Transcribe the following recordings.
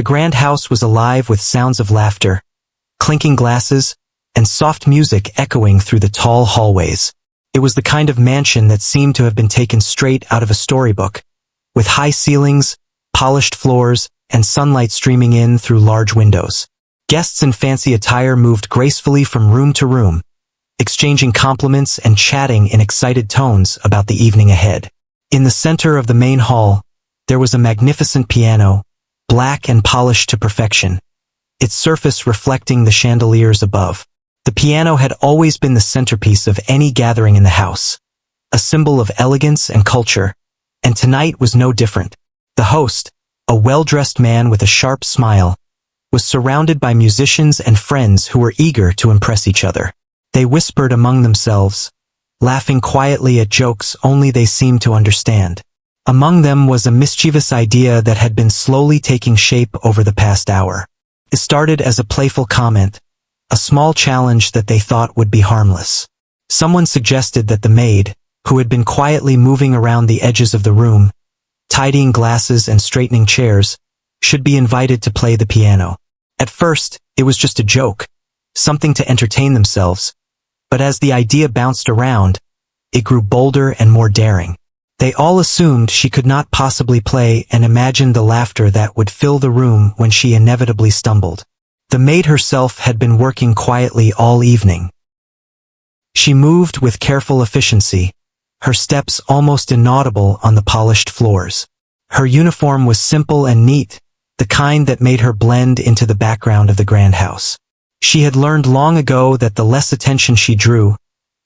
grand house was alive with sounds of laughter, clinking glasses, and soft music echoing through the tall hallways. It was the kind of mansion that seemed to have been taken straight out of a storybook, with high ceilings, polished floors, and sunlight streaming in through large windows. Guests in fancy attire moved gracefully from room to room, exchanging compliments and chatting in excited tones about the evening ahead. In the center of the main hall, there was a magnificent piano, black and polished to perfection, its surface reflecting the chandeliers above. The piano had always been the centerpiece of any gathering in the house, a symbol of elegance and culture, and tonight was no different. The host, a well-dressed man with a sharp smile, was surrounded by musicians and friends who were eager to impress each other. They whispered among themselves, laughing quietly at jokes only they seemed to understand. Among them was a mischievous idea that had been slowly taking shape over the past hour. It started as a playful comment, a small challenge that they thought would be harmless. Someone suggested that the maid, who had been quietly moving around the edges of the room, tidying glasses and straightening chairs, should be invited to play the piano. At first, it was just a joke, something to entertain themselves, but as the idea bounced around, it grew bolder and more daring. They all assumed she could not possibly play and imagined the laughter that would fill the room when she inevitably stumbled. The maid herself had been working quietly all evening. She moved with careful efficiency, her steps almost inaudible on the polished floors. Her uniform was simple and neat, the kind that made her blend into the background of the grand house. She had learned long ago that the less attention she drew,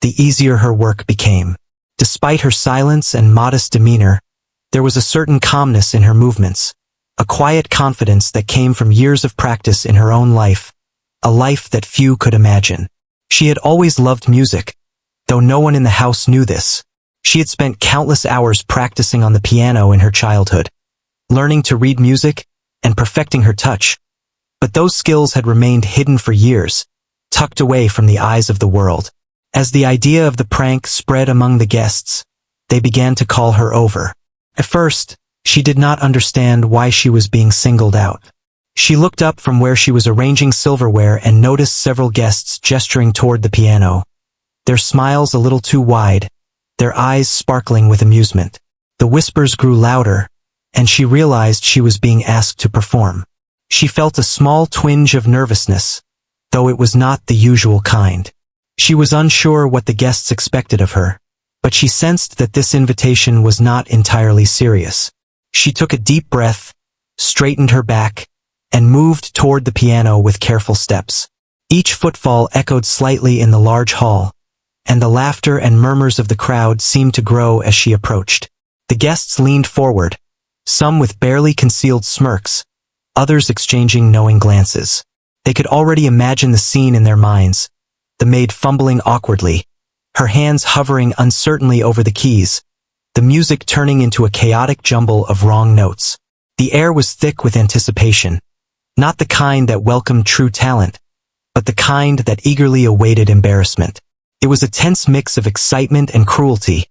the easier her work became. Despite her silence and modest demeanor, there was a certain calmness in her movements, a quiet confidence that came from years of practice in her own life, a life that few could imagine. She had always loved music, though no one in the house knew this. She had spent countless hours practicing on the piano in her childhood, learning to read music and perfecting her touch, but those skills had remained hidden for years, tucked away from the eyes of the world. As the idea of the prank spread among the guests, they began to call her over. At first, she did not understand why she was being singled out. She looked up from where she was arranging silverware and noticed several guests gesturing toward the piano, their smiles a little too wide, their eyes sparkling with amusement. The whispers grew louder, and she realized she was being asked to perform. She felt a small twinge of nervousness, though it was not the usual kind. She was unsure what the guests expected of her, but she sensed that this invitation was not entirely serious. She took a deep breath, straightened her back, and moved toward the piano with careful steps. Each footfall echoed slightly in the large hall, and the laughter and murmurs of the crowd seemed to grow as she approached. The guests leaned forward, some with barely concealed smirks, others exchanging knowing glances. They could already imagine the scene in their minds, the maid fumbling awkwardly, her hands hovering uncertainly over the keys, the music turning into a chaotic jumble of wrong notes. The air was thick with anticipation, not the kind that welcomed true talent, but the kind that eagerly awaited embarrassment. It was a tense mix of excitement and cruelty,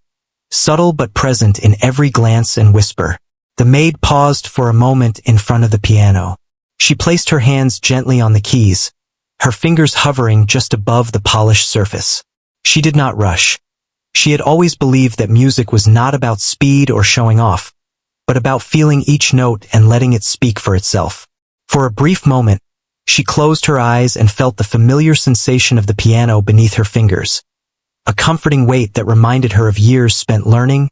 subtle but present in every glance and whisper. The maid paused for a moment in front of the piano. She placed her hands gently on the keys, her fingers hovering just above the polished surface. She did not rush. She had always believed that music was not about speed or showing off, but about feeling each note and letting it speak for itself. For a brief moment, she closed her eyes and felt the familiar sensation of the piano beneath her fingers, a comforting weight that reminded her of years spent learning,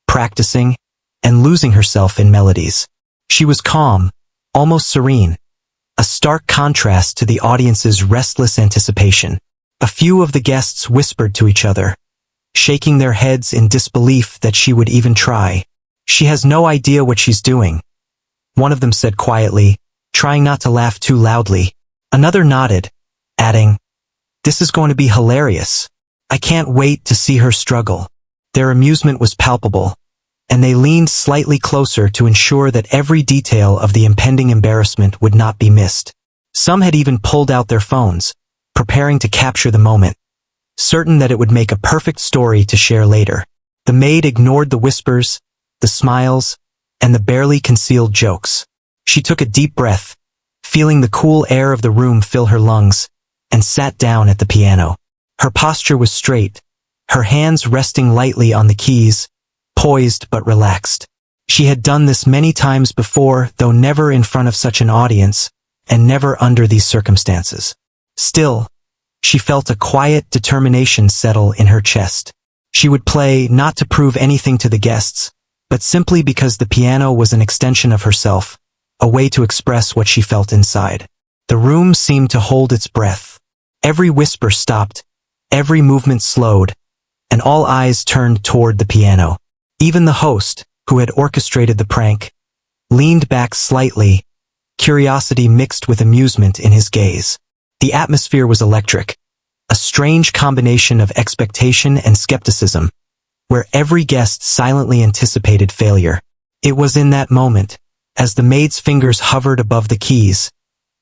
practicing, and losing herself in melodies. She was calm, almost serene, a stark contrast to the audience's restless anticipation. A few of the guests whispered to each other, shaking their heads in disbelief that she would even try. "She has no idea what she's doing," one of them said quietly, trying not to laugh too loudly. Another nodded, adding, "This is going to be hilarious. I can't wait to see her struggle." Their amusement was palpable, and they leaned slightly closer to ensure that every detail of the impending embarrassment would not be missed. Some had even pulled out their phones, preparing to capture the moment, certain that it would make a perfect story to share later. The maid ignored the whispers, the smiles, and the barely concealed jokes. She took a deep breath, feeling the cool air of the room fill her lungs, and sat down at the piano. Her posture was straight, her hands resting lightly on the keys, poised but relaxed. She had done this many times before, though never in front of such an audience, and never under these circumstances. Still, she felt a quiet determination settle in her chest. She would play not to prove anything to the guests, but simply because the piano was an extension of herself, a way to express what she felt inside. The room seemed to hold its breath. Every whisper stopped, every movement slowed, and all eyes turned toward the piano. Even the host, who had orchestrated the prank, leaned back slightly, curiosity mixed with amusement in his gaze. The atmosphere was electric, a strange combination of expectation and skepticism, where every guest silently anticipated failure. It was in that moment, as the maid's fingers hovered above the keys,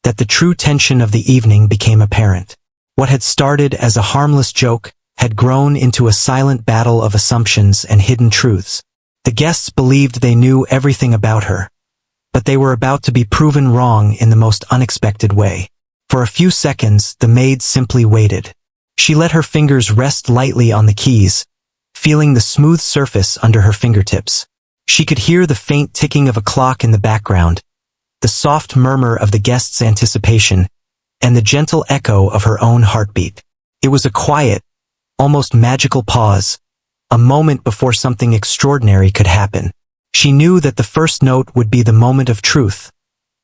that the true tension of the evening became apparent. What had started as a harmless joke had grown into a silent battle of assumptions and hidden truths. The guests believed they knew everything about her, but they were about to be proven wrong in the most unexpected way. For a few seconds, the maid simply waited. She let her fingers rest lightly on the keys, feeling the smooth surface under her fingertips. She could hear the faint ticking of a clock in the background, the soft murmur of the guests' anticipation, and the gentle echo of her own heartbeat. It was a quiet, almost magical pause, a moment before something extraordinary could happen. She knew that the first note would be the moment of truth,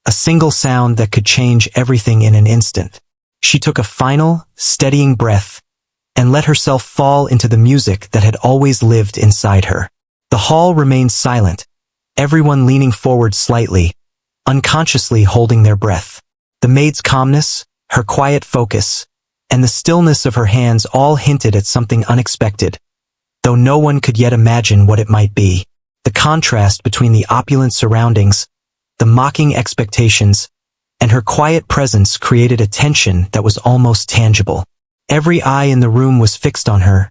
a single sound that could change everything in an instant. She took a final, steadying breath, and let herself fall into the music that had always lived inside her. The hall remained silent, everyone leaning forward slightly, unconsciously holding their breath. The maid's calmness, her quiet focus, and the stillness of her hands all hinted at something unexpected, though no one could yet imagine what it might be. The contrast between the opulent surroundings, the mocking expectations, and her quiet presence created a tension that was almost tangible. Every eye in the room was fixed on her,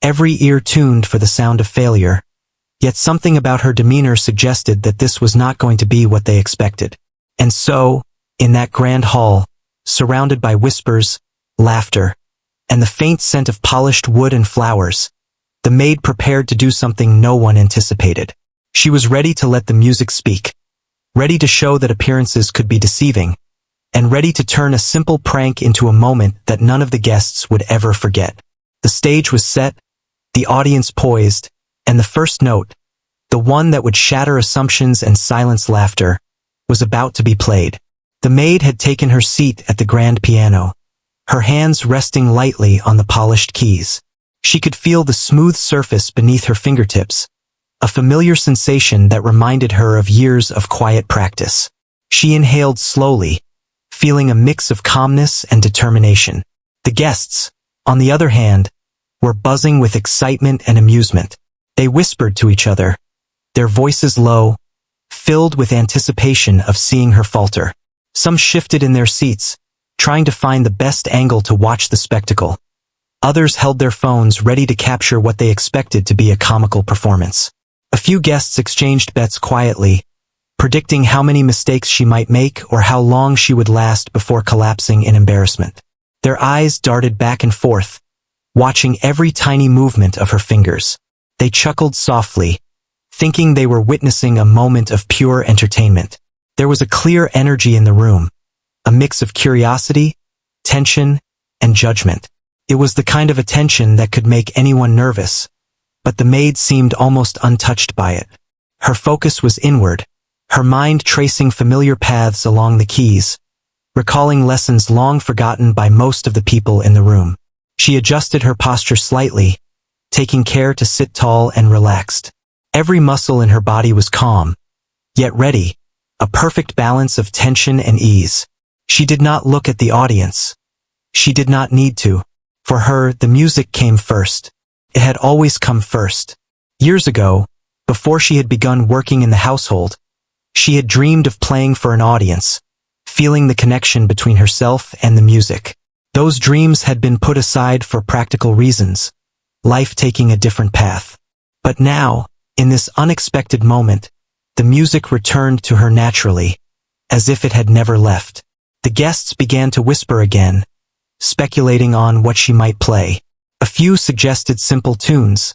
every ear tuned for the sound of failure, yet something about her demeanor suggested that this was not going to be what they expected. And so, in that grand hall, surrounded by whispers, laughter, and the faint scent of polished wood and flowers, the maid prepared to do something no one anticipated. She was ready to let the music speak, ready to show that appearances could be deceiving, and ready to turn a simple prank into a moment that none of the guests would ever forget. The stage was set, the audience poised, and the first note, the one that would shatter assumptions and silence laughter, was about to be played. The maid had taken her seat at the grand piano, her hands resting lightly on the polished keys. She could feel the smooth surface beneath her fingertips, a familiar sensation that reminded her of years of quiet practice. She inhaled slowly, feeling a mix of calmness and determination. The guests, on the other hand, were buzzing with excitement and amusement. They whispered to each other, their voices low, filled with anticipation of seeing her falter. Some shifted in their seats, trying to find the best angle to watch the spectacle. Others held their phones ready to capture what they expected to be a comical performance. A few guests exchanged bets quietly, predicting how many mistakes she might make or how long she would last before collapsing in embarrassment. Their eyes darted back and forth, watching every tiny movement of her fingers. They chuckled softly, thinking they were witnessing a moment of pure entertainment. There was a clear energy in the room, a mix of curiosity, tension, and judgment. It was the kind of attention that could make anyone nervous, but the maid seemed almost untouched by it. Her focus was inward, her mind tracing familiar paths along the keys, recalling lessons long forgotten by most of the people in the room. She adjusted her posture slightly, taking care to sit tall and relaxed. Every muscle in her body was calm, yet ready, a perfect balance of tension and ease. She did not look at the audience. She did not need to. For her, the music came first. It had always come first. Years ago, before she had begun working in the household, she had dreamed of playing for an audience, feeling the connection between herself and the music. Those dreams had been put aside for practical reasons, life taking a different path. But now, in this unexpected moment, the music returned to her naturally, as if it had never left. The guests began to whisper again, speculating on what she might play. A few suggested simple tunes,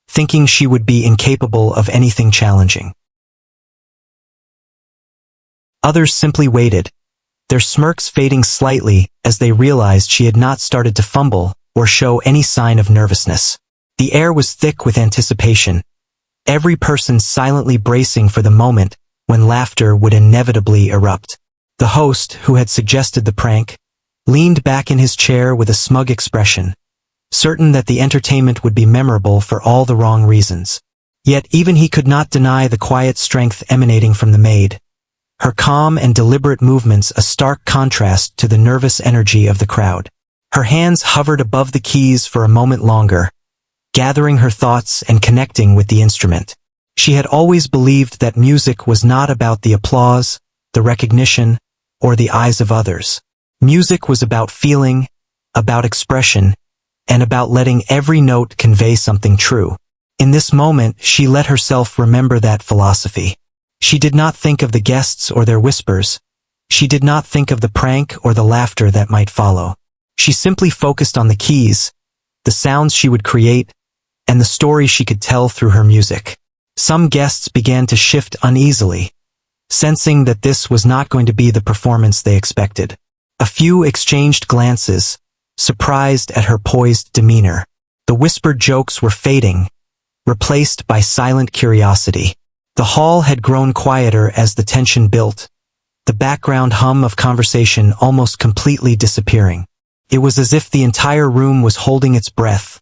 thinking she would be incapable of anything challenging. Others simply waited, their smirks fading slightly as they realized she had not started to fumble or show any sign of nervousness. The air was thick with anticipation, every person silently bracing for the moment when laughter would inevitably erupt. The host, who had suggested the prank, leaned back in his chair with a smug expression, certain that the entertainment would be memorable for all the wrong reasons. Yet even he could not deny the quiet strength emanating from the maid, her calm and deliberate movements a stark contrast to the nervous energy of the crowd. Her hands hovered above the keys for a moment longer, gathering her thoughts and connecting with the instrument. She had always believed that music was not about the applause, the recognition, or the eyes of others. Music was about feeling, about expression, and about letting every note convey something true. In this moment, she let herself remember that philosophy. She did not think of the guests or their whispers. She did not think of the prank or the laughter that might follow. She simply focused on the keys, the sounds she would create, and the story she could tell through her music. Some guests began to shift uneasily, sensing that this was not going to be the performance they expected. A few exchanged glances, surprised at her poised demeanor. The whispered jokes were fading, replaced by silent curiosity. The hall had grown quieter as the tension built, the background hum of conversation almost completely disappearing. It was as if the entire room was holding its breath,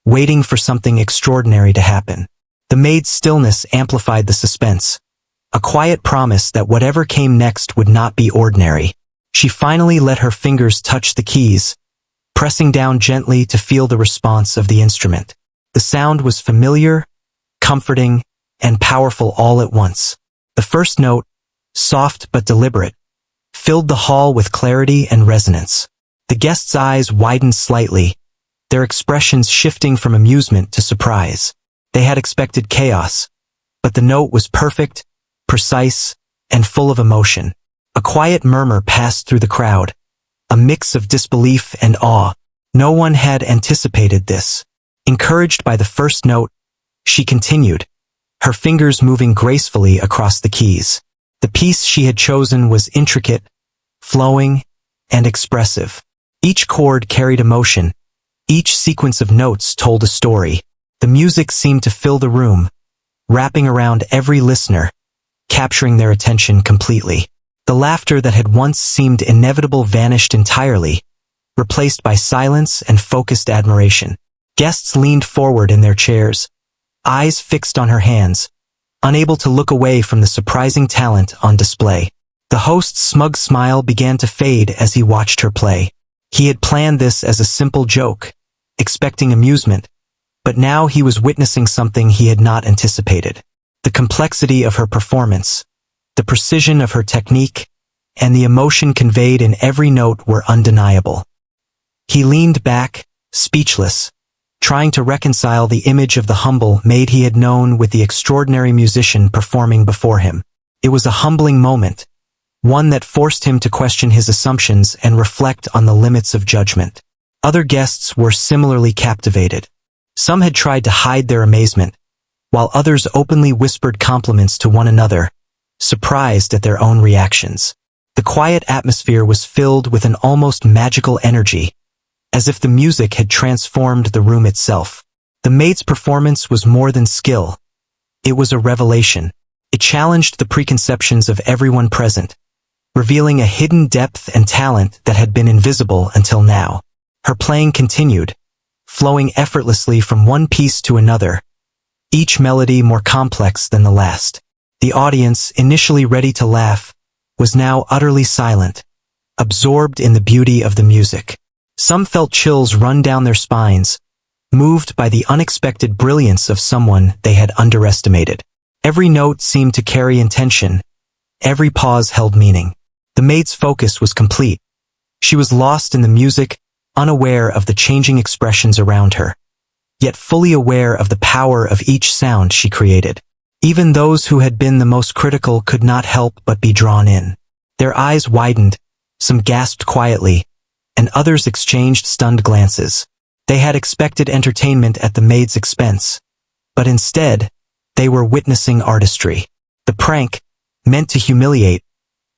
waiting for something extraordinary to happen. The maid's stillness amplified the suspense, a quiet promise that whatever came next would not be ordinary. She finally let her fingers touch the keys, pressing down gently to feel the response of the instrument. The sound was familiar, comforting, and powerful all at once. The first note, soft but deliberate, filled the hall with clarity and resonance. The guests' eyes widened slightly, their expressions shifting from amusement to surprise. They had expected chaos, but the note was perfect, precise, and full of emotion. A quiet murmur passed through the crowd, a mix of disbelief and awe. No one had anticipated this. Encouraged by the first note, she continued, her fingers moving gracefully across the keys. The piece she had chosen was intricate, flowing, and expressive. Each chord carried emotion, each sequence of notes told a story. The music seemed to fill the room, wrapping around every listener, capturing their attention completely. The laughter that had once seemed inevitable vanished entirely, replaced by silence and focused admiration. Guests leaned forward in their chairs, eyes fixed on her hands, unable to look away from the surprising talent on display. The host's smug smile began to fade as he watched her play. He had planned this as a simple joke, expecting amusement, but now he was witnessing something he had not anticipated. The complexity of her performance, the precision of her technique, and the emotion conveyed in every note were undeniable. He leaned back, speechless, trying to reconcile the image of the humble maid he had known with the extraordinary musician performing before him. It was a humbling moment, one that forced him to question his assumptions and reflect on the limits of judgment. Other guests were similarly captivated. Some had tried to hide their amazement, while others openly whispered compliments to one another, surprised at their own reactions. The quiet atmosphere was filled with an almost magical energy, as if the music had transformed the room itself. The maid's performance was more than skill. It was a revelation. It challenged the preconceptions of everyone present, revealing a hidden depth and talent that had been invisible until now. Her playing continued, flowing effortlessly from one piece to another, each melody more complex than the last. The audience, initially ready to laugh, was now utterly silent, absorbed in the beauty of the music. Some felt chills run down their spines, moved by the unexpected brilliance of someone they had underestimated. Every note seemed to carry intention, every pause held meaning. The maid's focus was complete. She was lost in the music, unaware of the changing expressions around her, yet fully aware of the power of each sound she created. Even those who had been the most critical could not help but be drawn in. Their eyes widened, Some gasped quietly, and others exchanged stunned glances. They had expected entertainment at the maid's expense, but instead, they were witnessing artistry. The prank, meant to humiliate,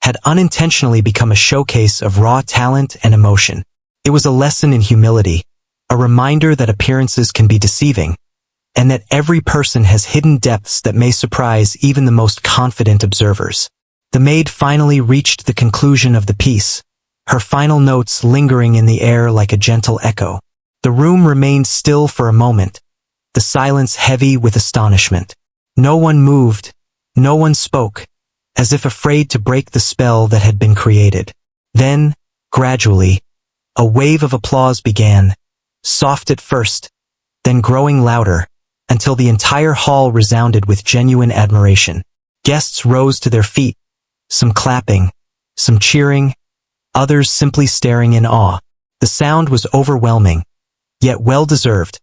had unintentionally become a showcase of raw talent and emotion. It was a lesson in humility, a reminder that appearances can be deceiving, and that every person has hidden depths that may surprise even the most confident observers. The maid finally reached the conclusion of the piece, her final notes lingering in the air like a gentle echo. The room remained still for a moment, the silence heavy with astonishment. No one moved, no one spoke, as if afraid to break the spell that had been created. Then, gradually, a wave of applause began, soft at first, then growing louder, until the entire hall resounded with genuine admiration. Guests rose to their feet, some clapping, some cheering, others simply staring in awe. The sound was overwhelming, yet well-deserved,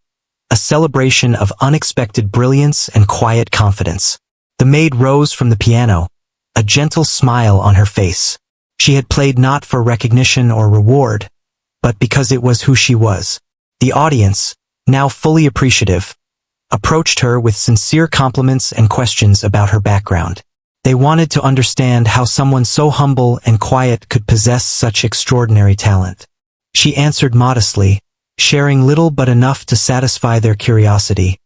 a celebration of unexpected brilliance and quiet confidence. The maid rose from the piano, a gentle smile on her face. She had played not for recognition or reward, but because it was who she was. The audience, now fully appreciative, approached her with sincere compliments and questions about her background. They wanted to understand how someone so humble and quiet could possess such extraordinary talent. She answered modestly, sharing little but enough to satisfy their curiosity,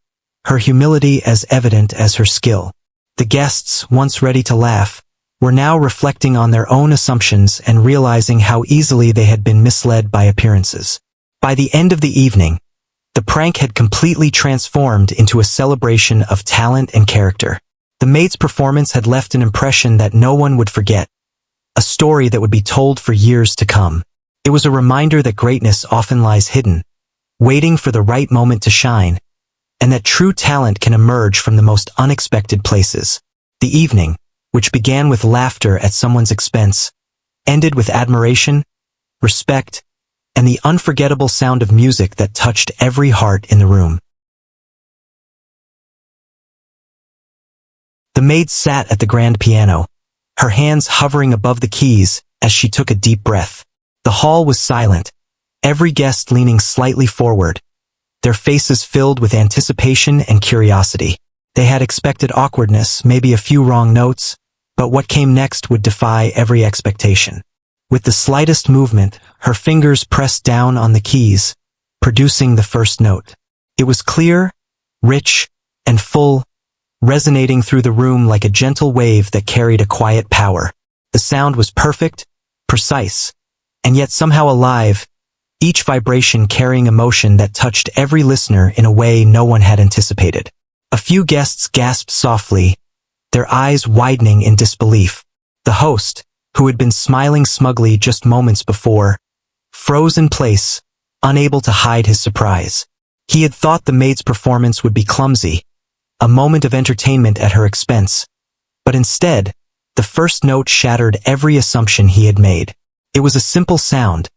her humility as evident as her skill. The guests, once ready to laugh, were now reflecting on their own assumptions and realizing how easily they had been misled by appearances. By the end of the evening, the prank had completely transformed into a celebration of talent and character. The maid's performance had left an impression that no one would forget, a story that would be told for years to come. It was a reminder that greatness often lies hidden, waiting for the right moment to shine, and that true talent can emerge from the most unexpected places. The evening, which began with laughter at someone's expense, ended with admiration, respect, and the unforgettable sound of music that touched every heart in the room. The maid sat at the grand piano, her hands hovering above the keys as she took a deep breath. The hall was silent, every guest leaning slightly forward, their faces filled with anticipation and curiosity. They had expected awkwardness, maybe a few wrong notes, but what came next would defy every expectation. With the slightest movement, her fingers pressed down on the keys, producing the first note. It was clear, rich, and full, resonating through the room like a gentle wave that carried a quiet power. The sound was perfect, precise, and yet somehow alive, each vibration carrying emotion that touched every listener in a way no one had anticipated. A few guests gasped softly, their eyes widening in disbelief. The host, who had been smiling smugly just moments before, froze in place, unable to hide his surprise. He had thought the maid's performance would be clumsy, a moment of entertainment at her expense, but instead, the first note shattered every assumption he had made. It was a simple sound,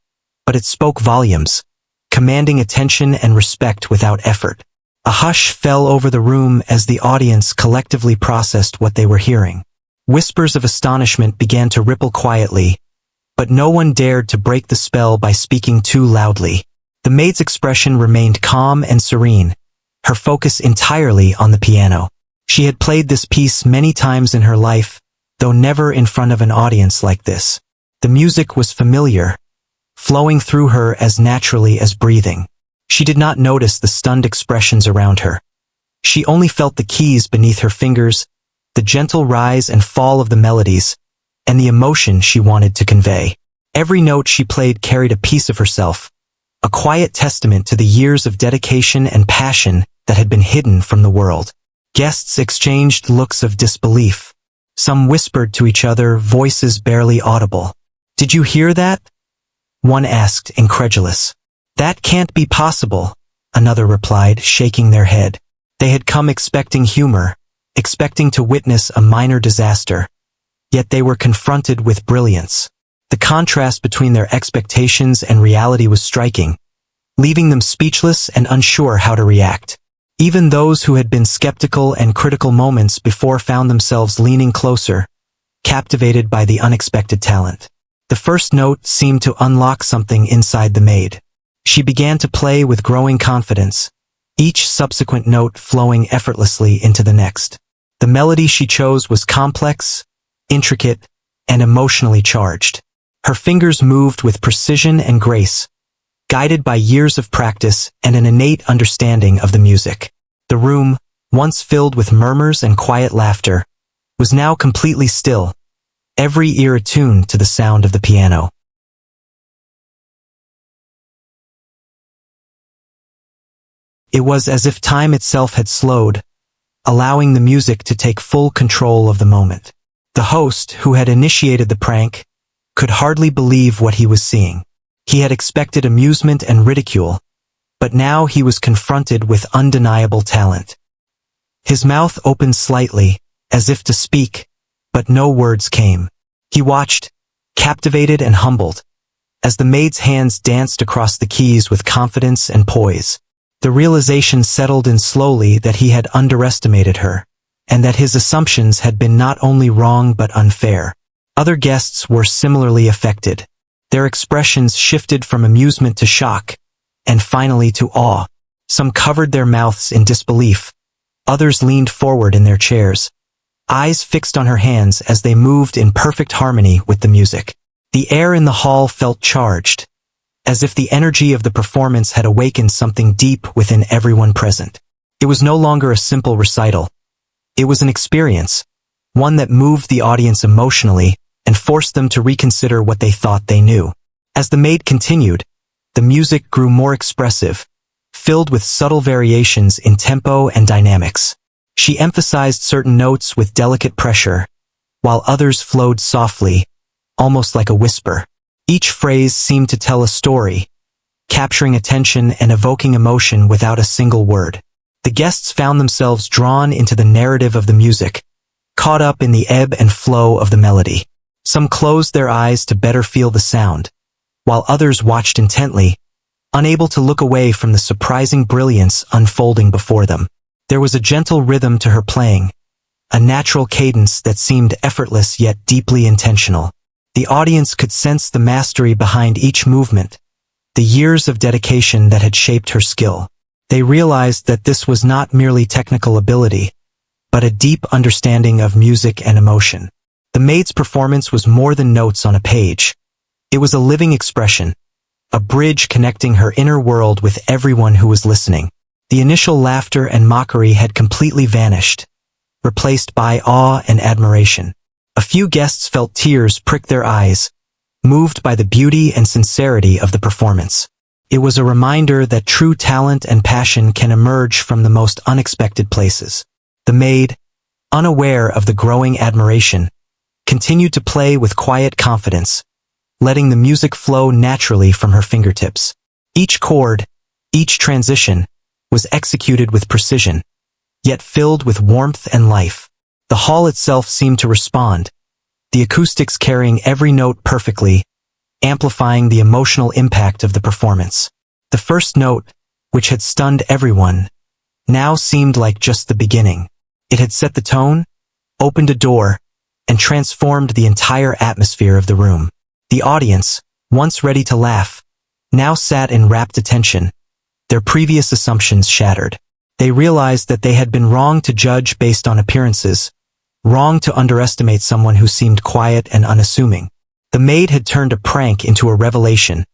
but it spoke volumes, commanding attention and respect without effort. A hush fell over the room as the audience collectively processed what they were hearing. Whispers of astonishment began to ripple quietly, but no one dared to break the spell by speaking too loudly. The maid's expression remained calm and serene, her focus entirely on the piano. She had played this piece many times in her life, though never in front of an audience like this. The music was familiar, flowing through her as naturally as breathing. She did not notice the stunned expressions around her. She only felt the keys beneath her fingers, the gentle rise and fall of the melodies, and the emotion she wanted to convey. Every note she played carried a piece of herself, a quiet testament to the years of dedication and passion that had been hidden from the world. Guests exchanged looks of disbelief. Some whispered to each other, voices barely audible. "Did you hear that?" one asked, incredulous. "That can't be possible," another replied, shaking their head. They had come expecting humor, expecting to witness a minor disaster, yet they were confronted with brilliance. The contrast between their expectations and reality was striking, leaving them speechless and unsure how to react. Even those who had been skeptical and critical moments before found themselves leaning closer, captivated by the unexpected talent. The first note seemed to unlock something inside the maid. She began to play with growing confidence, each subsequent note flowing effortlessly into the next. The melody she chose was complex, intricate, and emotionally charged. Her fingers moved with precision and grace, guided by years of practice and an innate understanding of the music. The room, once filled with murmurs and quiet laughter, was now completely still, every ear attuned to the sound of the piano. It was as if time itself had slowed, allowing the music to take full control of the moment. The host, who had initiated the prank, could hardly believe what he was seeing. He had expected amusement and ridicule, but now he was confronted with undeniable talent. His mouth opened slightly, as if to speak, but no words came. He watched, captivated and humbled, as the maid's hands danced across the keys with confidence and poise. The realization settled in slowly that he had underestimated her, and that his assumptions had been not only wrong but unfair. Other guests were similarly affected. Their expressions shifted from amusement to shock, and finally to awe. Some covered their mouths in disbelief. Others leaned forward in their chairs, eyes fixed on her hands as they moved in perfect harmony with the music. The air in the hall felt charged, as if the energy of the performance had awakened something deep within everyone present. It was no longer a simple recital. It was an experience, one that moved the audience emotionally and forced them to reconsider what they thought they knew. As the maid continued, the music grew more expressive, filled with subtle variations in tempo and dynamics. She emphasized certain notes with delicate pressure, while others flowed softly, almost like a whisper. Each phrase seemed to tell a story, capturing attention and evoking emotion without a single word. The guests found themselves drawn into the narrative of the music, caught up in the ebb and flow of the melody. Some closed their eyes to better feel the sound, while others watched intently, unable to look away from the surprising brilliance unfolding before them. There was a gentle rhythm to her playing, a natural cadence that seemed effortless yet deeply intentional. The audience could sense the mastery behind each movement, the years of dedication that had shaped her skill. They realized that this was not merely technical ability, but a deep understanding of music and emotion. The maid's performance was more than notes on a page. It was a living expression, a bridge connecting her inner world with everyone who was listening. The initial laughter and mockery had completely vanished, replaced by awe and admiration. A few guests felt tears prick their eyes, moved by the beauty and sincerity of the performance. It was a reminder that true talent and passion can emerge from the most unexpected places. The maid, unaware of the growing admiration, continued to play with quiet confidence, letting the music flow naturally from her fingertips. Each chord, each transition, was executed with precision, yet filled with warmth and life. The hall itself seemed to respond, the acoustics carrying every note perfectly, amplifying the emotional impact of the performance. The first note, which had stunned everyone, now seemed like just the beginning. It had set the tone, opened a door, and transformed the entire atmosphere of the room. The audience, once ready to laugh, now sat in rapt attention, their previous assumptions shattered. They realized that they had been wrong to judge based on appearances, wrong to underestimate someone who seemed quiet and unassuming. The maid had turned a prank into a revelation,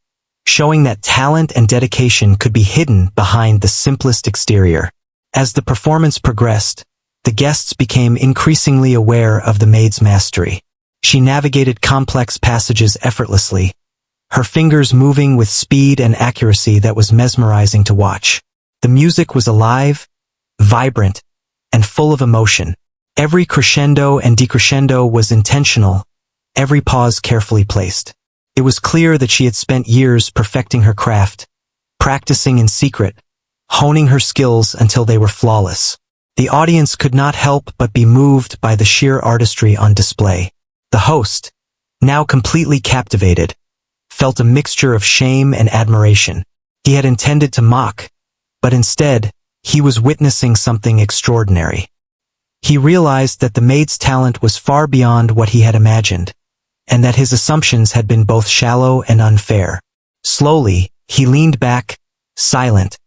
showing that talent and dedication could be hidden behind the simplest exterior. As the performance progressed, the guests became increasingly aware of the maid's mastery. She navigated complex passages effortlessly, her fingers moving with speed and accuracy that was mesmerizing to watch. The music was alive, vibrant, and full of emotion. Every crescendo and decrescendo was intentional, every pause carefully placed. It was clear that she had spent years perfecting her craft, practicing in secret, honing her skills until they were flawless. The audience could not help but be moved by the sheer artistry on display. The host, now completely captivated, felt a mixture of shame and admiration. He had intended to mock, but instead, he was witnessing something extraordinary. He realized that the maid's talent was far beyond what he had imagined, and that his assumptions had been both shallow and unfair. Slowly, he leaned back, silent,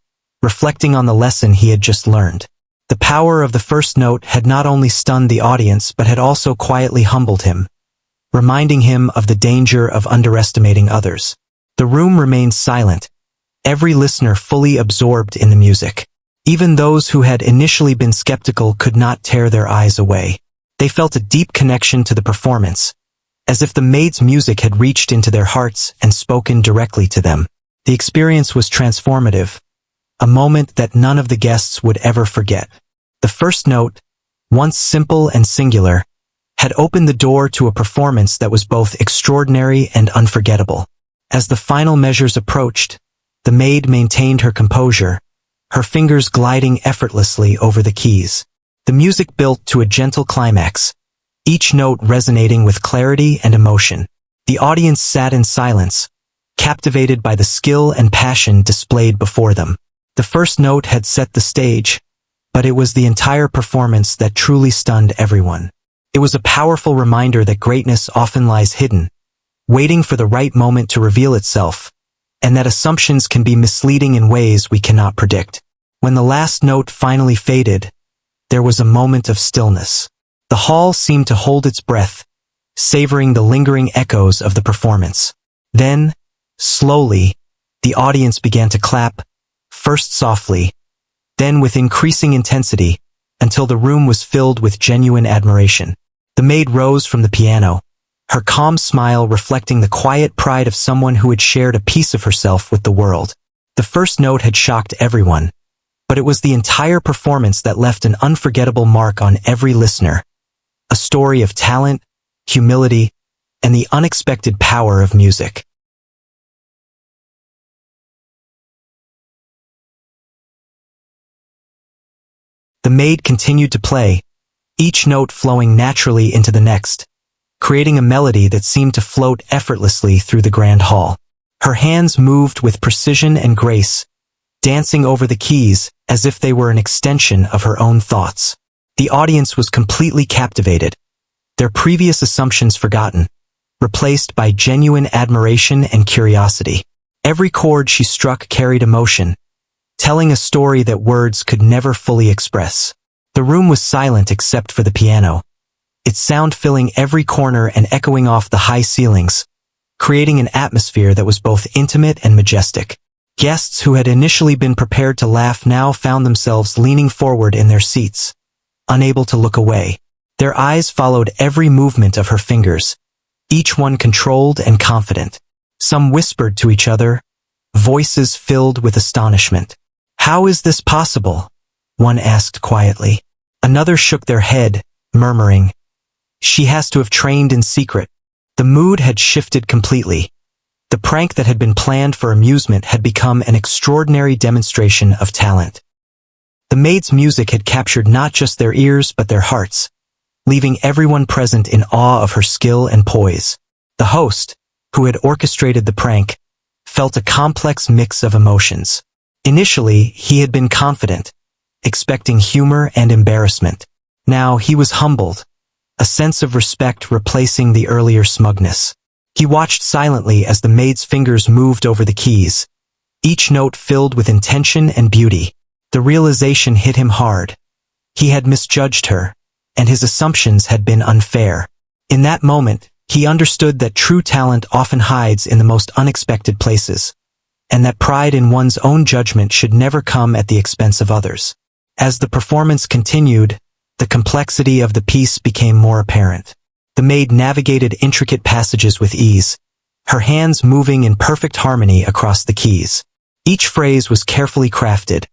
reflecting on the lesson he had just learned. The power of the first note had not only stunned the audience but had also quietly humbled him, reminding him of the danger of underestimating others. The room remained silent, every listener fully absorbed in the music. Even those who had initially been skeptical could not tear their eyes away. They felt a deep connection to the performance, as if the Maid's music had reached into their hearts and spoken directly to them. The experience was transformative, a moment that none of the guests would ever forget. The first note, once simple and singular, had opened the door to a performance that was both extraordinary and unforgettable. As the final measures approached, the Maid maintained her composure, her fingers gliding effortlessly over the keys. The music built to a gentle climax, each note resonating with clarity and emotion. The audience sat in silence, captivated by the skill and passion displayed before them. The first note had set the stage, but it was the entire performance that truly stunned everyone. It was a powerful reminder that greatness often lies hidden, waiting for the right moment to reveal itself, and that assumptions can be misleading in ways we cannot predict. When the last note finally faded, there was a moment of stillness. The hall seemed to hold its breath, savoring the lingering echoes of the performance. Then, slowly, the audience began to clap, first softly, then with increasing intensity, until the room was filled with genuine admiration. The Maid rose from the piano, her calm smile reflecting the quiet pride of someone who had shared a piece of herself with the world. The first note had shocked everyone, but it was the entire performance that left an unforgettable mark on every listener. A story of talent, humility, and the unexpected power of music. The Maid continued to play, each note flowing naturally into the next, creating a melody that seemed to float effortlessly through the grand hall. Her hands moved with precision and grace, dancing over the keys as if they were an extension of her own thoughts. The audience was completely captivated, their previous assumptions forgotten, replaced by genuine admiration and curiosity. Every chord she struck carried emotion, telling a story that words could never fully express. The room was silent except for the piano, its sound filling every corner and echoing off the high ceilings, creating an atmosphere that was both intimate and majestic. Guests who had initially been prepared to laugh now found themselves leaning forward in their seats, unable to look away. Their eyes followed every movement of her fingers, each one controlled and confident. Some whispered to each other, voices filled with astonishment. "How is this possible?" one asked quietly. Another shook their head, murmuring, "She has to have trained in secret." The mood had shifted completely. The prank that had been planned for amusement had become an extraordinary demonstration of talent. The Maid's music had captured not just their ears but their hearts, leaving everyone present in awe of her skill and poise. The host, who had orchestrated the prank, felt a complex mix of emotions. Initially, he had been confident, expecting humor and embarrassment. Now he was humbled, a sense of respect replacing the earlier smugness. He watched silently as the Maid's fingers moved over the keys, each note filled with intention and beauty. The realization hit him hard. He had misjudged her, and his assumptions had been unfair. In that moment, he understood that true talent often hides in the most unexpected places, and that pride in one's own judgment should never come at the expense of others. As the performance continued, the complexity of the piece became more apparent. The Maid navigated intricate passages with ease, her hands moving in perfect harmony across the keys. Each phrase was carefully crafted,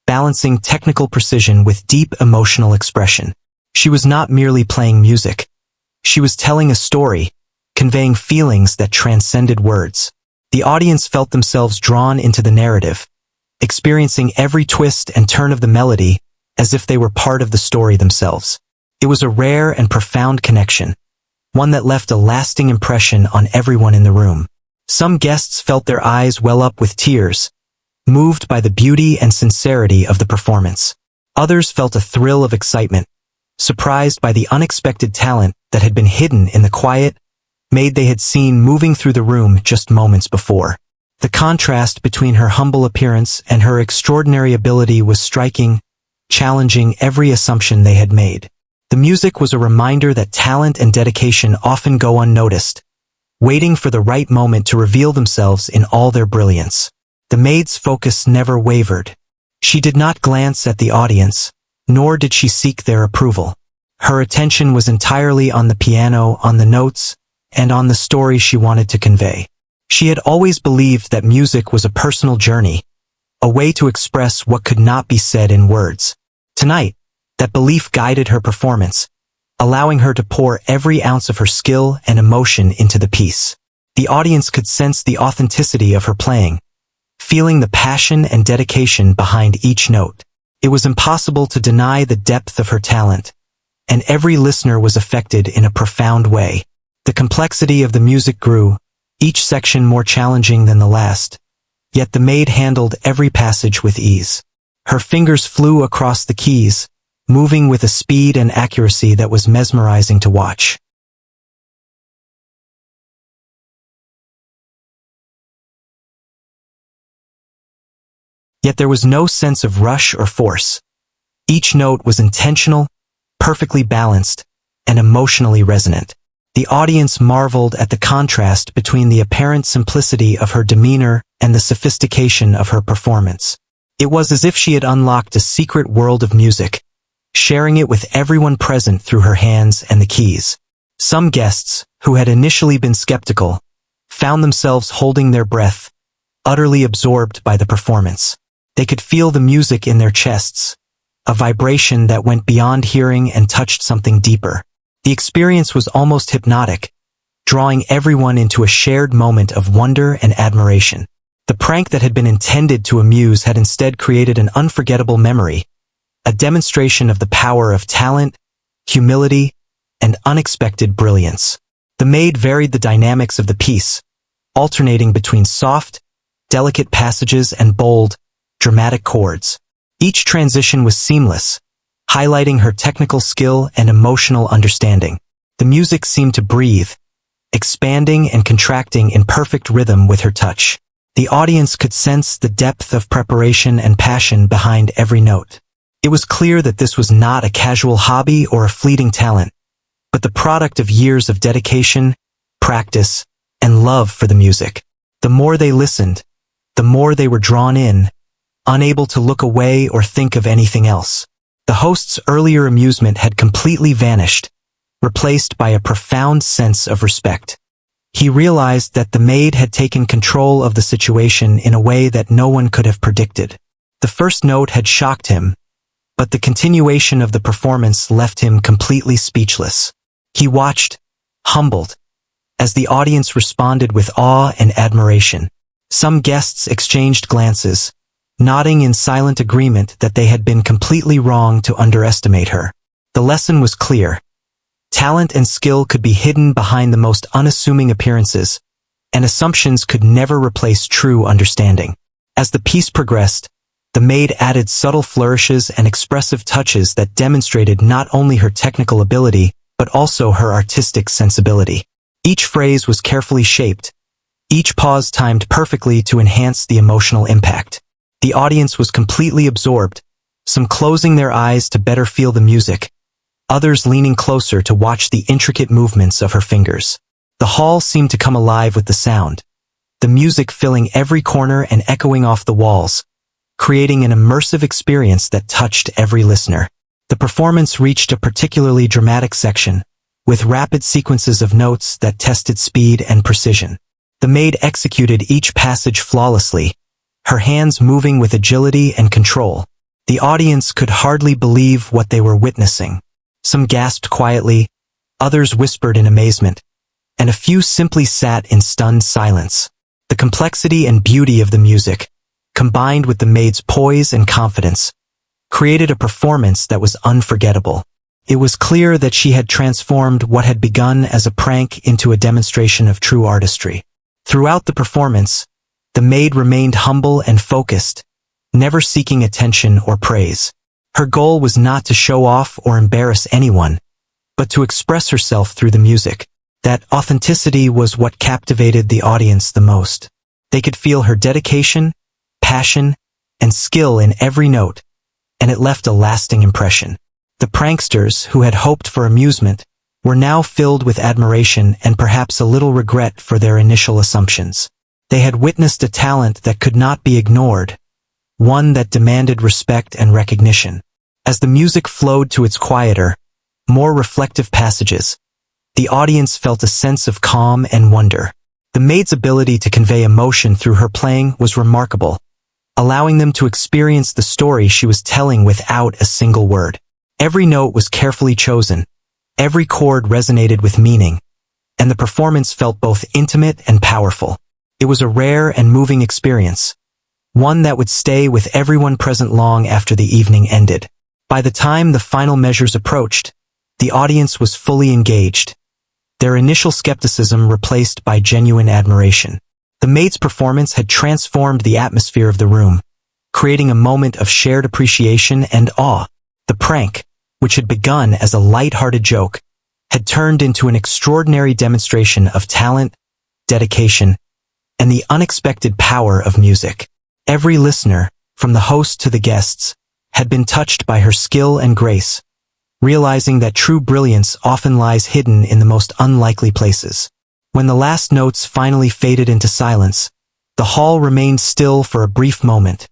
balancing technical precision with deep emotional expression. She was not merely playing music. She was telling a story, conveying feelings that transcended words. The audience felt themselves drawn into the narrative, experiencing every twist and turn of the melody as if they were part of the story themselves. It was a rare and profound connection, one that left a lasting impression on everyone in the room. Some guests felt their eyes well up with tears, moved by the beauty and sincerity of the performance. Others felt a thrill of excitement, surprised by the unexpected talent that had been hidden in the quiet, Maid they had seen moving through the room just moments before. The contrast between her humble appearance and her extraordinary ability was striking, challenging every assumption they had made. The music was a reminder that talent and dedication often go unnoticed, waiting for the right moment to reveal themselves in all their brilliance. The maid's focus never wavered. She did not glance at the audience, nor did she seek their approval. Her attention was entirely on the piano, on the notes, and on the story she wanted to convey. She had always believed that music was a personal journey, a way to express what could not be said in words. Tonight, that belief guided her performance, allowing her to pour every ounce of her skill and emotion into the piece. The audience could sense the authenticity of her playing, feeling the passion and dedication behind each note. It was impossible to deny the depth of her talent, and every listener was affected in a profound way. The complexity of the music grew, each section more challenging than the last, yet the maid handled every passage with ease. Her fingers flew across the keys, moving with a speed and accuracy that was mesmerizing to watch. Yet there was no sense of rush or force. Each note was intentional, perfectly balanced, and emotionally resonant. The audience marveled at the contrast between the apparent simplicity of her demeanor and the sophistication of her performance. It was as if she had unlocked a secret world of music, sharing it with everyone present through her hands and the keys. Some guests, who had initially been skeptical, found themselves holding their breath, utterly absorbed by the performance. They could feel the music in their chests, a vibration that went beyond hearing and touched something deeper. The experience was almost hypnotic, drawing everyone into a shared moment of wonder and admiration. The prank that had been intended to amuse had instead created an unforgettable memory, a demonstration of the power of talent, humility, and unexpected brilliance. The maid varied the dynamics of the piece, alternating between soft, delicate passages and bold, dramatic chords. Each transition was seamless, highlighting her technical skill and emotional understanding. The music seemed to breathe, expanding and contracting in perfect rhythm with her touch. The audience could sense the depth of preparation and passion behind every note. It was clear that this was not a casual hobby or a fleeting talent, but the product of years of dedication, practice, and love for the music. The more they listened, the more they were drawn in, unable to look away or think of anything else. The host's earlier amusement had completely vanished, replaced by a profound sense of respect. He realized that the maid had taken control of the situation in a way that no one could have predicted. The first note had shocked him, but the continuation of the performance left him completely speechless. He watched, humbled, as the audience responded with awe and admiration. Some guests exchanged glances, nodding in silent agreement that they had been completely wrong to underestimate her. The lesson was clear. Talent and skill could be hidden behind the most unassuming appearances, and assumptions could never replace true understanding. As the piece progressed, the maid added subtle flourishes and expressive touches that demonstrated not only her technical ability, but also her artistic sensibility. Each phrase was carefully shaped, each pause timed perfectly to enhance the emotional impact. The audience was completely absorbed, some closing their eyes to better feel the music, others leaning closer to watch the intricate movements of her fingers. The hall seemed to come alive with the sound, the music filling every corner and echoing off the walls, creating an immersive experience that touched every listener. The performance reached a particularly dramatic section, with rapid sequences of notes that tested speed and precision. The maid executed each passage flawlessly, her hands moving with agility and control. The audience could hardly believe what they were witnessing. Some gasped quietly, others whispered in amazement, and a few simply sat in stunned silence. The complexity and beauty of the music, combined with the maid's poise and confidence, created a performance that was unforgettable. It was clear that she had transformed what had begun as a prank into a demonstration of true artistry. Throughout the performance, the maid remained humble and focused, never seeking attention or praise. Her goal was not to show off or embarrass anyone, but to express herself through the music. That authenticity was what captivated the audience the most. They could feel her dedication, passion, and skill in every note, and it left a lasting impression. The pranksters, who had hoped for amusement, were now filled with admiration and perhaps a little regret for their initial assumptions. They had witnessed a talent that could not be ignored, one that demanded respect and recognition. As the music flowed to its quieter, more reflective passages, the audience felt a sense of calm and wonder. The maid's ability to convey emotion through her playing was remarkable, allowing them to experience the story she was telling without a single word. Every note was carefully chosen, every chord resonated with meaning, and the performance felt both intimate and powerful. It was a rare and moving experience, one that would stay with everyone present long after the evening ended. By the time the final measures approached, the audience was fully engaged, their initial skepticism replaced by genuine admiration. The maid's performance had transformed the atmosphere of the room, creating a moment of shared appreciation and awe. The prank, which had begun as a light-hearted joke, had turned into an extraordinary demonstration of talent, dedication, and the unexpected power of music. Every listener, from the host to the guests, had been touched by her skill and grace, realizing that true brilliance often lies hidden in the most unlikely places. When the last notes finally faded into silence, the hall remained still for a brief moment,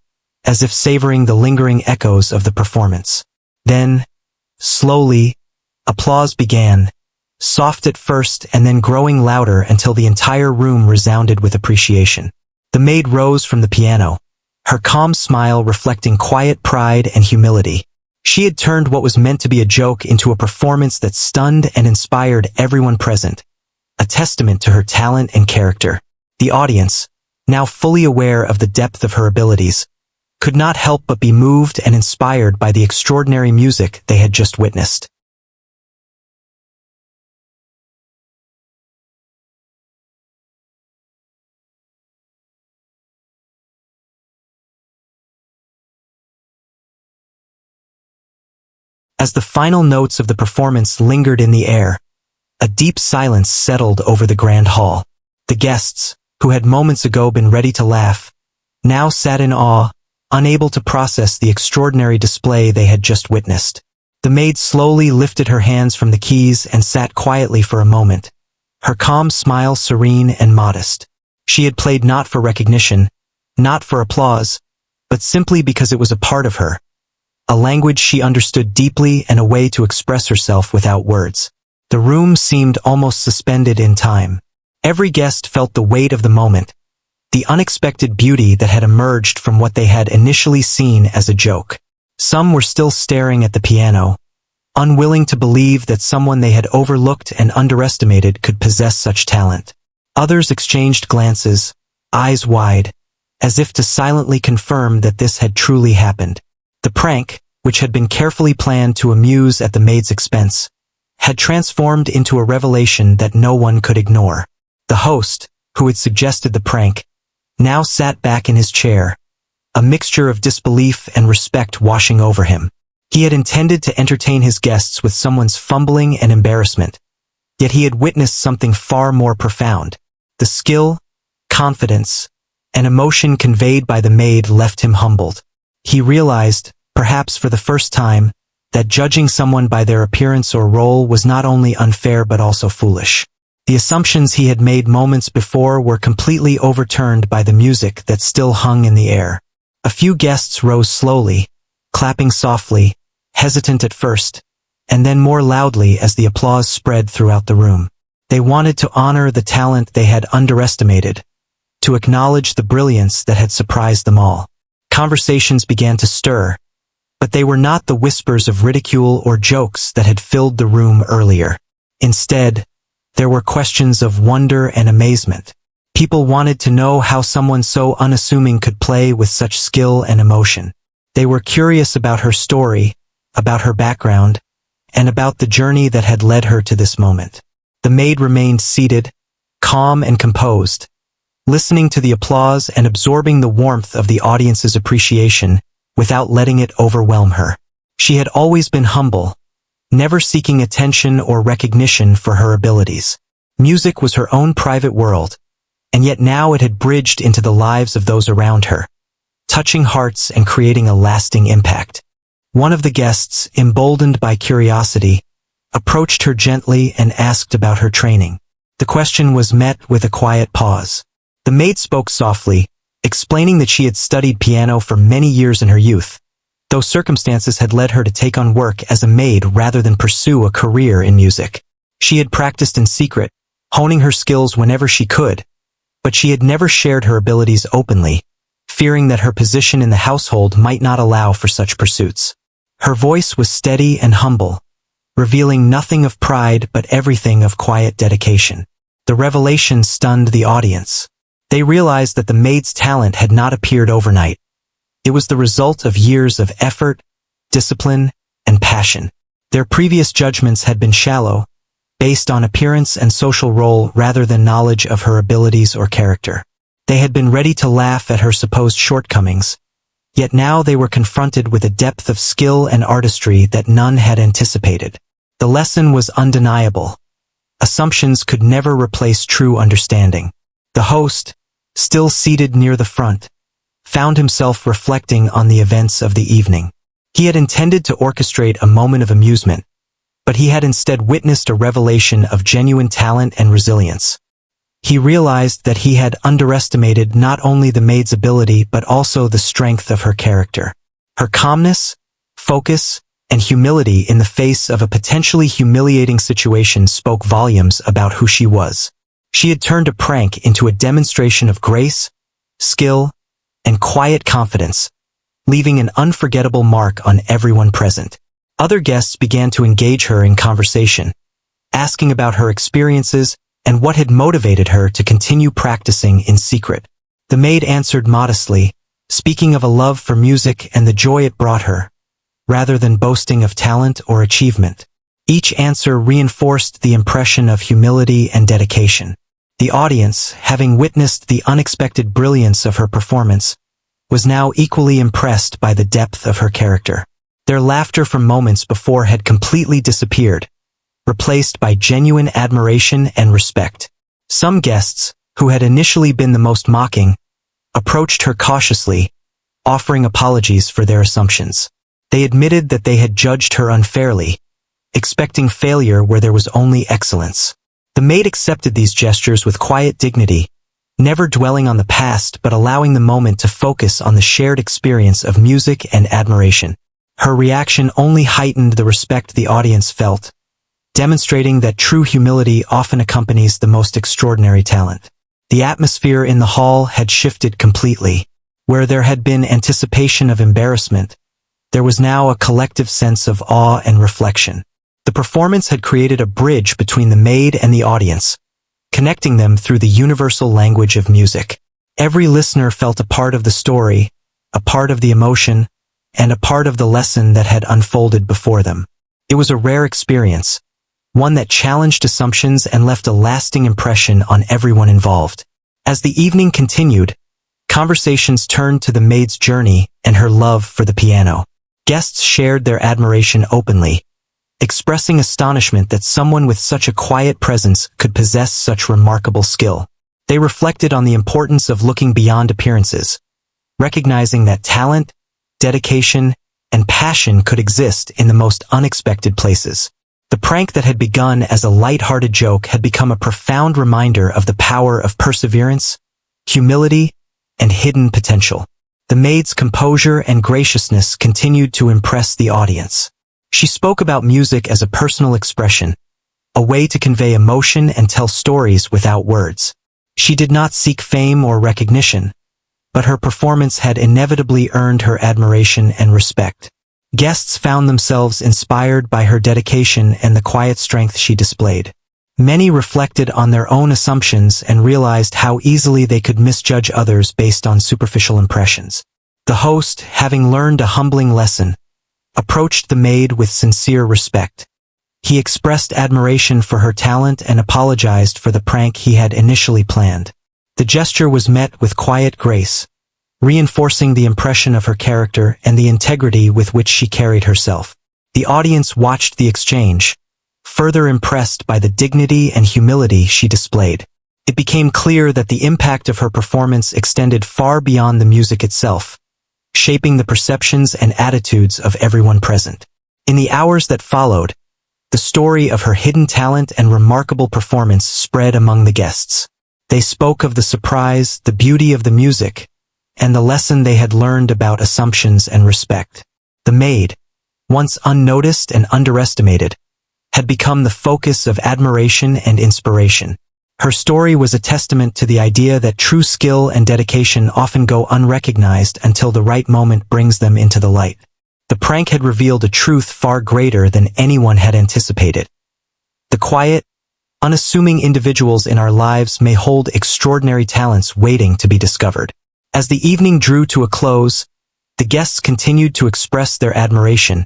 as if savoring the lingering echoes of the performance. Then, slowly, applause began, soft at first and then growing louder until the entire room resounded with appreciation. The maid rose from the piano, her calm smile reflecting quiet pride and humility. She had turned what was meant to be a joke into a performance that stunned and inspired everyone present, a testament to her talent and character. The audience, now fully aware of the depth of her abilities, could not help but be moved and inspired by the extraordinary music they had just witnessed. As the final notes of the performance lingered in the air, a deep silence settled over the grand hall. The guests, who had moments ago been ready to laugh, now sat in awe, unable to process the extraordinary display they had just witnessed. The maid slowly lifted her hands from the keys and sat quietly for a moment, her calm smile serene and modest. She had played not for recognition, not for applause, but simply because it was a part of her, a language she understood deeply and a way to express herself without words. The room seemed almost suspended in time. Every guest felt the weight of the moment, the unexpected beauty that had emerged from what they had initially seen as a joke. Some were still staring at the piano, unwilling to believe that someone they had overlooked and underestimated could possess such talent. Others exchanged glances, eyes wide, as if to silently confirm that this had truly happened. The prank, which had been carefully planned to amuse at the maid's expense, had transformed into a revelation that no one could ignore. The host, who had suggested the prank, now sat back in his chair, a mixture of disbelief and respect washing over him. He had intended to entertain his guests with someone's fumbling and embarrassment, yet he had witnessed something far more profound. The skill, confidence, and emotion conveyed by the maid left him humbled. He realized, perhaps for the first time, that judging someone by their appearance or role was not only unfair but also foolish. The assumptions he had made moments before were completely overturned by the music that still hung in the air. A few guests rose slowly, clapping softly, hesitant at first, and then more loudly as the applause spread throughout the room. They wanted to honor the talent they had underestimated, to acknowledge the brilliance that had surprised them all. Conversations began to stir, but they were not the whispers of ridicule or jokes that had filled the room earlier. Instead, there were questions of wonder and amazement. People wanted to know how someone so unassuming could play with such skill and emotion. They were curious about her story, about her background, and about the journey that had led her to this moment. The maid remained seated, calm and composed, listening to the applause and absorbing the warmth of the audience's appreciation without letting it overwhelm her. She had always been humble, never seeking attention or recognition for her abilities. Music was her own private world, and yet now it had bridged into the lives of those around her, touching hearts and creating a lasting impact. One of the guests, emboldened by curiosity, approached her gently and asked about her training. The question was met with a quiet pause. The maid spoke softly, explaining that she had studied piano for many years in her youth, though circumstances had led her to take on work as a maid rather than pursue a career in music. She had practiced in secret, honing her skills whenever she could, but she had never shared her abilities openly, fearing that her position in the household might not allow for such pursuits. Her voice was steady and humble, revealing nothing of pride but everything of quiet dedication. The revelation stunned the audience. They realized that the maid's talent had not appeared overnight. It was the result of years of effort, discipline, and passion. Their previous judgments had been shallow, based on appearance and social role rather than knowledge of her abilities or character. They had been ready to laugh at her supposed shortcomings, yet now they were confronted with a depth of skill and artistry that none had anticipated. The lesson was undeniable. Assumptions could never replace true understanding. The host, still seated near the front, found himself reflecting on the events of the evening. He had intended to orchestrate a moment of amusement, but he had instead witnessed a revelation of genuine talent and resilience. He realized that he had underestimated not only the maid's ability but also the strength of her character. Her calmness, focus, and humility in the face of a potentially humiliating situation spoke volumes about who she was. She had turned a prank into a demonstration of grace, skill, and quiet confidence, leaving an unforgettable mark on everyone present. Other guests began to engage her in conversation, asking about her experiences and what had motivated her to continue practicing in secret. The maid answered modestly, speaking of a love for music and the joy it brought her, rather than boasting of talent or achievement. Each answer reinforced the impression of humility and dedication. The audience, having witnessed the unexpected brilliance of her performance, was now equally impressed by the depth of her character. Their laughter from moments before had completely disappeared, replaced by genuine admiration and respect. Some guests, who had initially been the most mocking, approached her cautiously, offering apologies for their assumptions. They admitted that they had judged her unfairly, expecting failure where there was only excellence. The maid accepted these gestures with quiet dignity, never dwelling on the past but allowing the moment to focus on the shared experience of music and admiration. Her reaction only heightened the respect the audience felt, demonstrating that true humility often accompanies the most extraordinary talent. The atmosphere in the hall had shifted completely. Where there had been anticipation of embarrassment, there was now a collective sense of awe and reflection. The performance had created a bridge between the maid and the audience, connecting them through the universal language of music. Every listener felt a part of the story, a part of the emotion, and a part of the lesson that had unfolded before them. It was a rare experience, one that challenged assumptions and left a lasting impression on everyone involved. As the evening continued, conversations turned to the maid's journey and her love for the piano. Guests shared their admiration openly, expressing astonishment that someone with such a quiet presence could possess such remarkable skill. They reflected on the importance of looking beyond appearances, recognizing that talent, dedication, and passion could exist in the most unexpected places. The prank that had begun as a light-hearted joke had become a profound reminder of the power of perseverance, humility, and hidden potential. The maid's composure and graciousness continued to impress the audience. She spoke about music as a personal expression, a way to convey emotion and tell stories without words. She did not seek fame or recognition, but her performance had inevitably earned her admiration and respect. Guests found themselves inspired by her dedication and the quiet strength she displayed. Many reflected on their own assumptions and realized how easily they could misjudge others based on superficial impressions. The host, having learned a humbling lesson, approached the maid with sincere respect. He expressed admiration for her talent and apologized for the prank he had initially planned. The gesture was met with quiet grace, reinforcing the impression of her character and the integrity with which she carried herself. The audience watched the exchange, further impressed by the dignity and humility she displayed. It became clear that the impact of her performance extended far beyond the music itself, shaping the perceptions and attitudes of everyone present. In the hours that followed, the story of her hidden talent and remarkable performance spread among the guests. They spoke of the surprise, the beauty of the music, and the lesson they had learned about assumptions and respect. The maid, once unnoticed and underestimated, had become the focus of admiration and inspiration. Her story was a testament to the idea that true skill and dedication often go unrecognized until the right moment brings them into the light. The prank had revealed a truth far greater than anyone had anticipated. The quiet, unassuming individuals in our lives may hold extraordinary talents waiting to be discovered. As the evening drew to a close, the guests continued to express their admiration,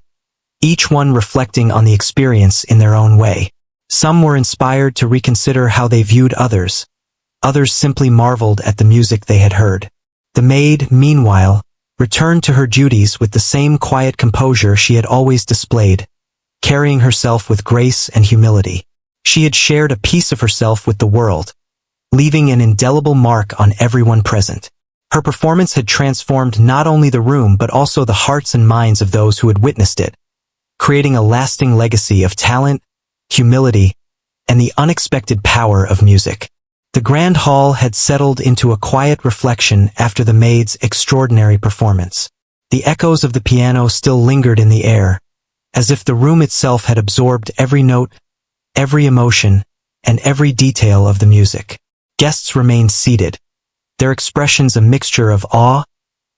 each one reflecting on the experience in their own way. Some were inspired to reconsider how they viewed others. Others simply marveled at the music they had heard. The maid, meanwhile, returned to her duties with the same quiet composure she had always displayed, carrying herself with grace and humility. She had shared a piece of herself with the world, leaving an indelible mark on everyone present. Her performance had transformed not only the room but also the hearts and minds of those who had witnessed it, creating a lasting legacy of talent, humility, and the unexpected power of music. The grand hall had settled into a quiet reflection after the maid's extraordinary performance. The echoes of the piano still lingered in the air, as if the room itself had absorbed every note, every emotion, and every detail of the music. Guests remained seated, their expressions a mixture of awe,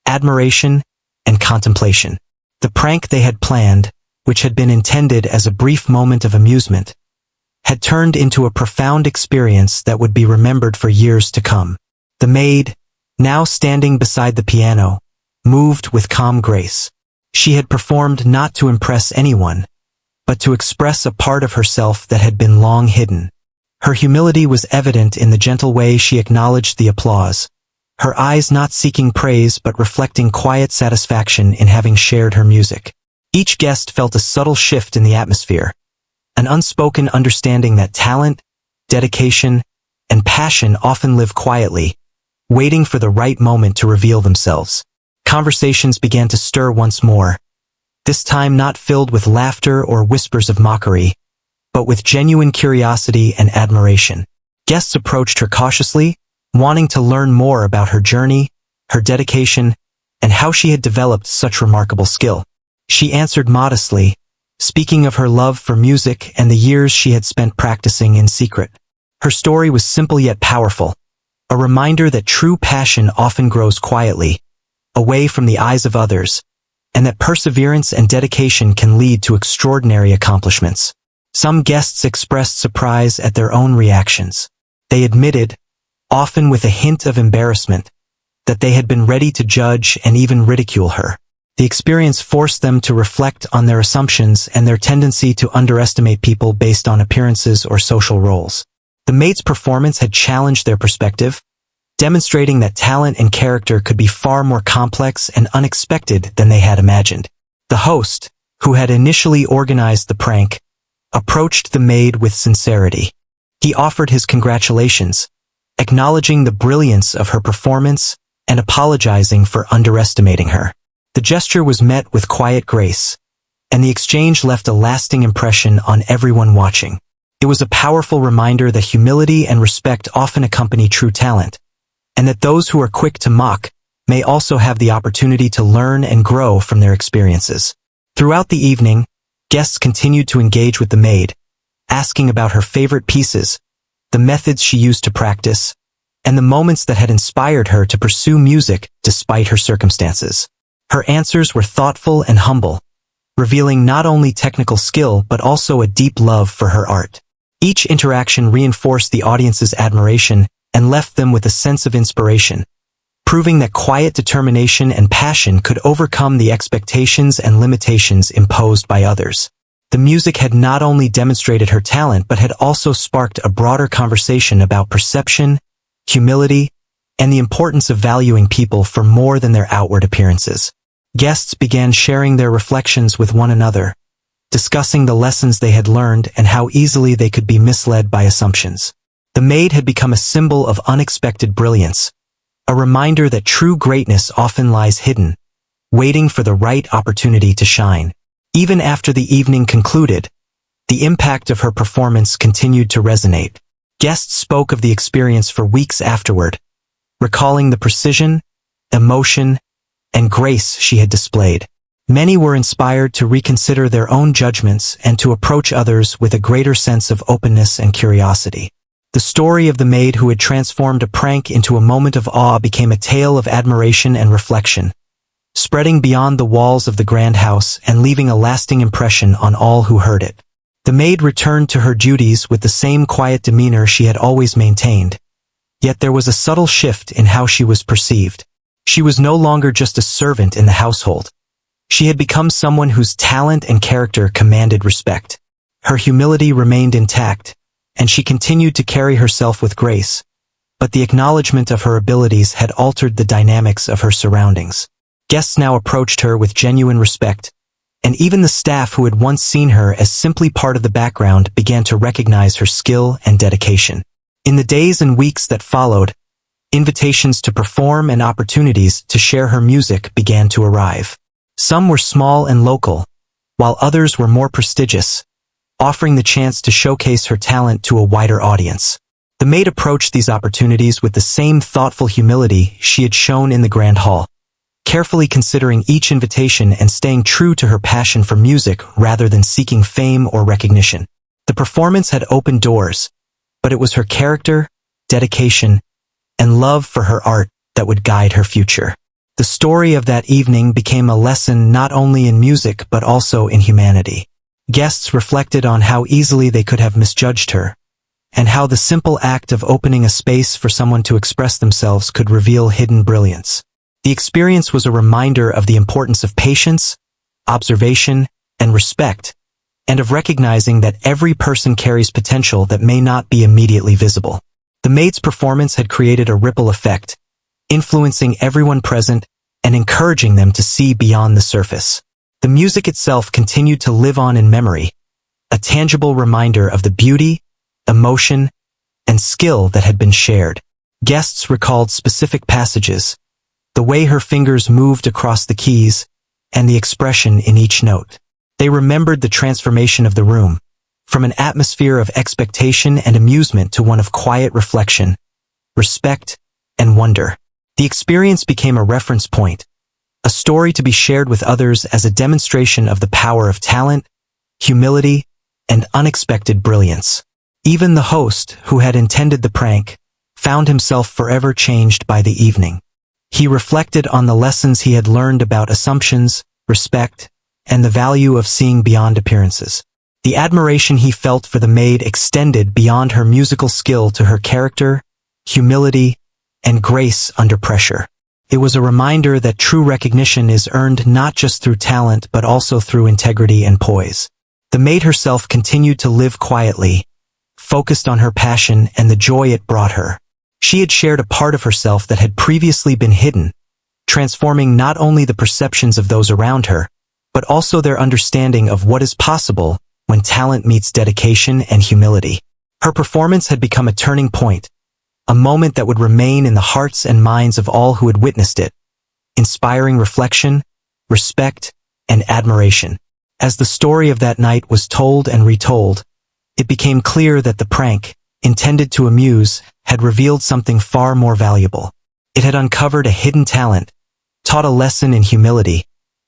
admiration, and contemplation. The prank they had planned, which had been intended as a brief moment of amusement, had turned into a profound experience that would be remembered for years to come. The maid, now standing beside the piano, moved with calm grace. She had performed not to impress anyone, but to express a part of herself that had been long hidden. Her humility was evident in the gentle way she acknowledged the applause, her eyes not seeking praise but reflecting quiet satisfaction in having shared her music. Each guest felt a subtle shift in the atmosphere, an unspoken understanding that talent, dedication, and passion often live quietly, waiting for the right moment to reveal themselves. Conversations began to stir once more, this time not filled with laughter or whispers of mockery, but with genuine curiosity and admiration. Guests approached her cautiously, wanting to learn more about her journey, her dedication, and how she had developed such remarkable skill. She answered modestly, speaking of her love for music and the years she had spent practicing in secret. Her story was simple yet powerful, a reminder that true passion often grows quietly, away from the eyes of others, and that perseverance and dedication can lead to extraordinary accomplishments. Some guests expressed surprise at their own reactions. They admitted, often with a hint of embarrassment, that they had been ready to judge and even ridicule her. The experience forced them to reflect on their assumptions and their tendency to underestimate people based on appearances or social roles. The maid's performance had challenged their perspective, demonstrating that talent and character could be far more complex and unexpected than they had imagined. The host, who had initially organized the prank, approached the maid with sincerity. He offered his congratulations, acknowledging the brilliance of her performance and apologizing for underestimating her. The gesture was met with quiet grace, and the exchange left a lasting impression on everyone watching. It was a powerful reminder that humility and respect often accompany true talent, and that those who are quick to mock may also have the opportunity to learn and grow from their experiences. Throughout the evening, guests continued to engage with the maid, asking about her favorite pieces, the methods she used to practice, and the moments that had inspired her to pursue music despite her circumstances. Her answers were thoughtful and humble, revealing not only technical skill but also a deep love for her art. Each interaction reinforced the audience's admiration and left them with a sense of inspiration, proving that quiet determination and passion could overcome the expectations and limitations imposed by others. The music had not only demonstrated her talent but had also sparked a broader conversation about perception, humility, and the importance of valuing people for more than their outward appearances. Guests began sharing their reflections with one another, discussing the lessons they had learned and how easily they could be misled by assumptions. The maid had become a symbol of unexpected brilliance, a reminder that true greatness often lies hidden, waiting for the right opportunity to shine. Even after the evening concluded, the impact of her performance continued to resonate. Guests spoke of the experience for weeks afterward, recalling the precision, emotion, and grace she had displayed. Many were inspired to reconsider their own judgments and to approach others with a greater sense of openness and curiosity. The story of the maid who had transformed a prank into a moment of awe became a tale of admiration and reflection, spreading beyond the walls of the grand house and leaving a lasting impression on all who heard it. The maid returned to her duties with the same quiet demeanor she had always maintained, yet there was a subtle shift in how she was perceived. She was no longer just a servant in the household. She had become someone whose talent and character commanded respect. Her humility remained intact, and she continued to carry herself with grace, but the acknowledgement of her abilities had altered the dynamics of her surroundings. Guests now approached her with genuine respect, and even the staff who had once seen her as simply part of the background began to recognize her skill and dedication. In the days and weeks that followed, invitations to perform and opportunities to share her music began to arrive. Some were small and local, while others were more prestigious, offering the chance to showcase her talent to a wider audience. The maid approached these opportunities with the same thoughtful humility she had shown in the grand hall, carefully considering each invitation and staying true to her passion for music rather than seeking fame or recognition. The performance had opened doors, but it was her character, dedication, and love for her art that would guide her future. The story of that evening became a lesson not only in music but also in humanity. Guests reflected on how easily they could have misjudged her, and how the simple act of opening a space for someone to express themselves could reveal hidden brilliance. The experience was a reminder of the importance of patience, observation, and respect, and of recognizing that every person carries potential that may not be immediately visible. The maid's performance had created a ripple effect, influencing everyone present and encouraging them to see beyond the surface. The music itself continued to live on in memory, a tangible reminder of the beauty, emotion, and skill that had been shared. Guests recalled specific passages, the way her fingers moved across the keys, and the expression in each note. They remembered the transformation of the room, from an atmosphere of expectation and amusement to one of quiet reflection, respect, and wonder. The experience became a reference point, a story to be shared with others as a demonstration of the power of talent, humility, and unexpected brilliance. Even the host, who had intended the prank, found himself forever changed by the evening. He reflected on the lessons he had learned about assumptions, respect, and the value of seeing beyond appearances. The admiration he felt for the maid extended beyond her musical skill to her character, humility, and grace under pressure. It was a reminder that true recognition is earned not just through talent but also through integrity and poise. The maid herself continued to live quietly, focused on her passion and the joy it brought her. She had shared a part of herself that had previously been hidden, transforming not only the perceptions of those around her, but also their understanding of what is possible when talent meets dedication and humility. Her performance had become a turning point, a moment that would remain in the hearts and minds of all who had witnessed it, inspiring reflection, respect, and admiration. As the story of that night was told and retold, it became clear that the prank, intended to amuse, had revealed something far more valuable. It had uncovered a hidden talent, taught a lesson in humility,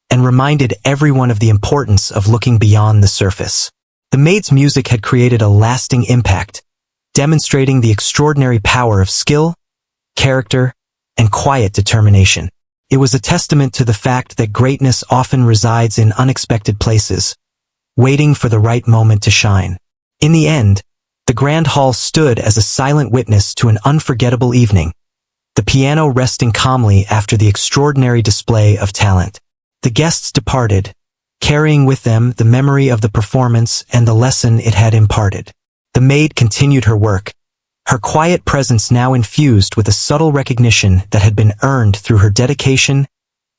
and reminded everyone of the importance of looking beyond the surface. The maid's music had created a lasting impact, demonstrating the extraordinary power of skill, character, and quiet determination. It was a testament to the fact that greatness often resides in unexpected places, waiting for the right moment to shine. In the end, the grand hall stood as a silent witness to an unforgettable evening, the piano resting calmly after the extraordinary display of talent. The guests departed, carrying with them the memory of the performance and the lesson it had imparted. The maid continued her work, her quiet presence now infused with a subtle recognition that had been earned through her dedication,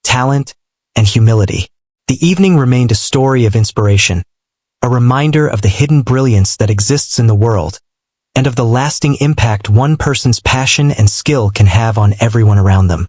talent, and humility. The evening remained a story of inspiration, a reminder of the hidden brilliance that exists in the world, and of the lasting impact one person's passion and skill can have on everyone around them.